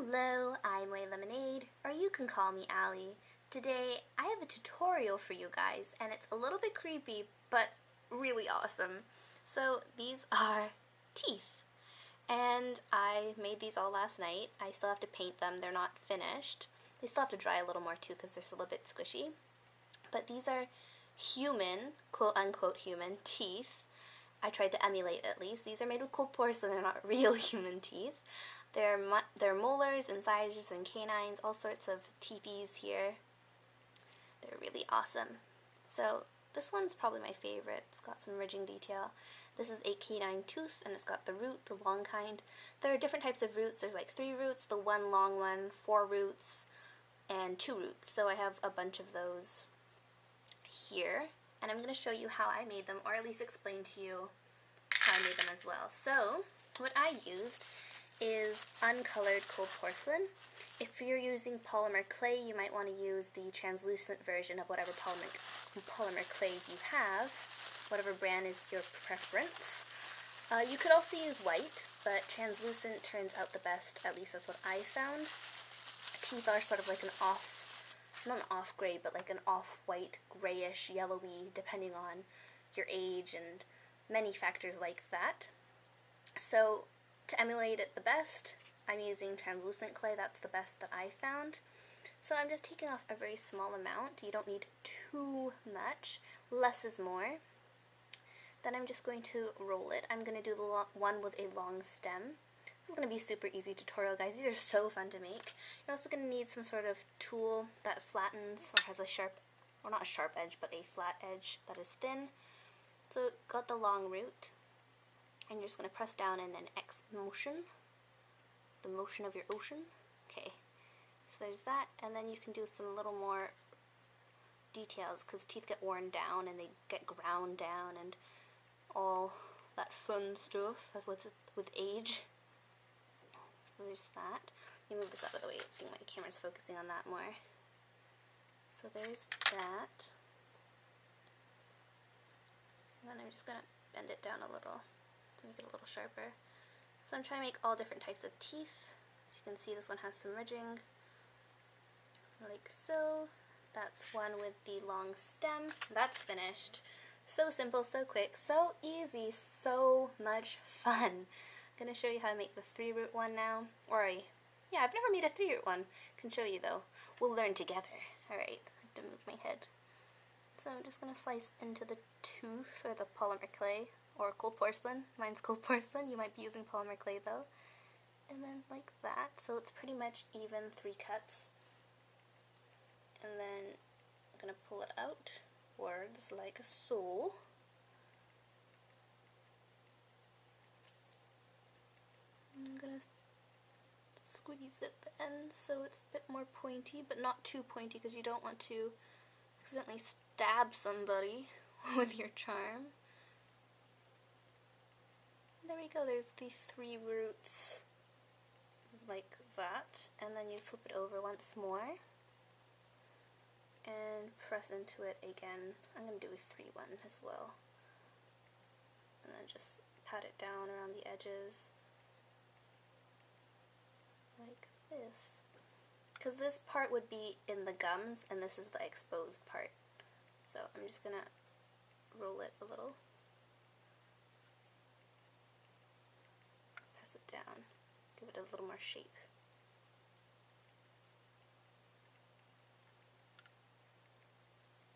Hello, I'm Way Lemonade, or you can call me Allie. Today, I have a tutorial for you guys, and it's a little bit creepy, but really awesome. So, these are teeth, and I made these all last night. I still have to paint them, they're not finished. They still have to dry a little more too, because they're still a bit squishy. But these are human, quote-unquote human, teeth. I tried to emulate at least. These are made with cold porcelain, they're not real human teeth. They're molars, incisors, and canines, all sorts of teethies here. They're really awesome. So this one's probably my favorite. It's got some ridging detail. This is a canine tooth, and it's got the root, the long kind. There are different types of roots. There's like 3 roots, the one long one, 4 roots, and 2 roots. So I have a bunch of those here, and I'm going to show you how I made them, or at least explain to you how I made them as well. So what I used is uncolored cold porcelain. If you're using polymer clay, you might want to use the translucent version of whatever polymer clay you have, whatever brand is your preference. You could also use white, but translucent turns out the best, at least that's what I found. Teeth are sort of like not an off gray, but like an off-white, grayish, yellowy, depending on your age and many factors like that. So to emulate it the best, I'm using translucent clay. That's the best that I found. So I'm just taking off a very small amount. You don't need too much. Less is more. Then I'm just going to roll it. I'm going to do the one with a long stem. This is going to be a super easy tutorial, guys. These are so fun to make. You're also going to need some sort of tool that flattens or has a sharp, or not a sharp edge, but a flat edge that is thin. So got the long root. And you're just going to press down in an X motion, the motion of your ocean. Okay, so there's that, and then you can do some little more details, because teeth get worn down and they get ground down and all that fun stuff with age. So there's that. Let me move this out of the way. I think my camera's focusing on that more. So there's that. And then I'm just going to bend it down a little to make it a little sharper. So I'm trying to make all different types of teeth. As you can see, this one has some ridging, like so. That's one with the long stem. That's finished. So simple, so quick, so easy, so much fun. I'm going to show you how to make the 3-root one now. Yeah, I've never made a 3-root one. Can show you though. We'll learn together. Alright, I have to move my head. So I'm just going to slice into the tooth, or the polymer clay, or cold porcelain. Mine's cold porcelain. You might be using polymer clay though. And then like that. So it's pretty much even 3 cuts. And then I'm going to pull it outwards like so. I'm going to squeeze at the end so it's a bit more pointy, but not too pointy, because you don't want to accidentally stab somebody with your charm. There we go, there's the 3 roots, like that, and then you flip it over once more, and press into it again. I'm going to do a 3 one as well, and then just pat it down around the edges, like this, because this part would be in the gums, and this is the exposed part, so I'm just going to roll it a little. Down. Give it a little more shape.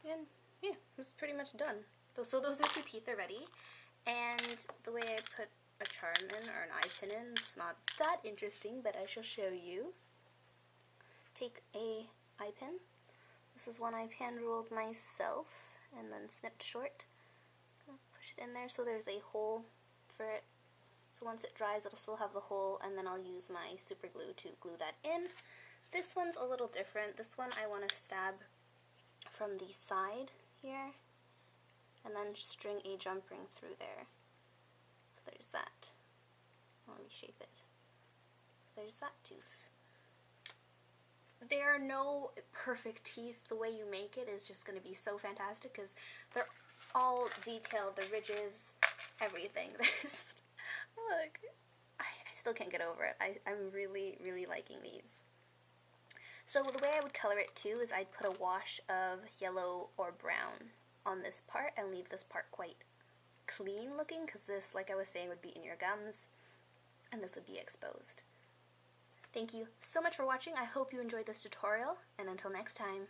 And yeah, it's pretty much done. So those are 2 teeth already. And the way I put a charm in, or an eye pin in, it's not that interesting, but I shall show you. Take a eye pin. This is one I've hand rolled myself and then snipped short. Push it in there so there's a hole for it. So once it dries, it'll still have the hole, and then I'll use my super glue to glue that in. This one's a little different. This one I want to stab from the side here, and then string a jump ring through there. So there's that. I'll reshape it. There's that tooth. There are no perfect teeth. The way you make it is just going to be so fantastic, because they're all detailed, the ridges, everything. Look, I still can't get over it. I'm really really liking these. So the way I would color it too is I'd put a wash of yellow or brown on this part and leave this part quite clean looking, because this, like I was saying, would be in your gums and this would be exposed. Thank you so much for watching. I hope you enjoyed this tutorial, and until next time.